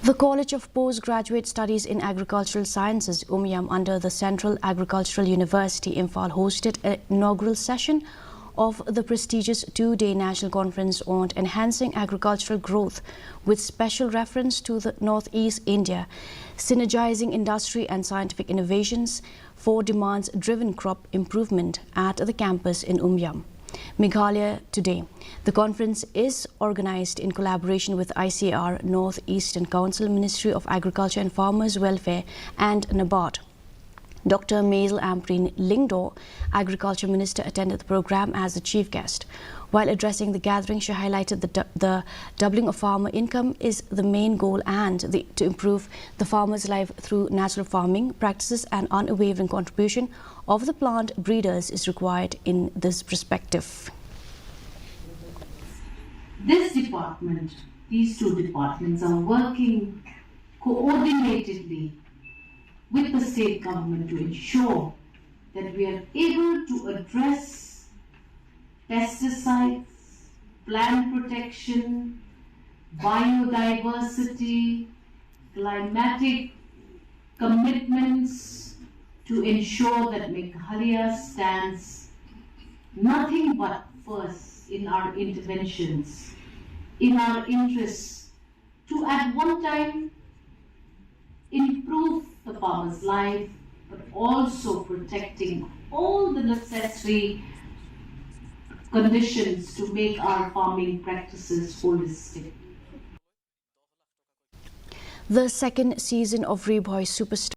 The College of Postgraduate Studies in Agricultural Sciences, UMIAM, under the Central Agricultural University, Imphal, hosted an inaugural session of the prestigious two-day national conference on enhancing agricultural growth with special reference to the Northeast India, synergizing industry and scientific innovations for demands-driven crop improvement at the campus in UMIAM, Meghalaya today. The conference is organized in collaboration with ICAR, North Eastern Council, Ministry of Agriculture and Farmers Welfare and NABARD. Dr. Maisel Ambreen Lyngdoh, Agriculture Minister, attended the program as the chief guest. While addressing the gathering, she highlighted that the doubling of farmer income is the main goal and to improve the farmer's life through natural farming practices and unwavering contribution of the plant breeders is required in this perspective. This department, these two departments are working coordinatedly with the state government to ensure that we are able to address pesticides, plant protection, biodiversity, climatic commitments to ensure that Meghalaya stands nothing but first in our interventions, in our interests to at one time improve the farmer's life, but also protecting all the necessary conditions to make our farming practices holistic. The second season of Reboy Superstar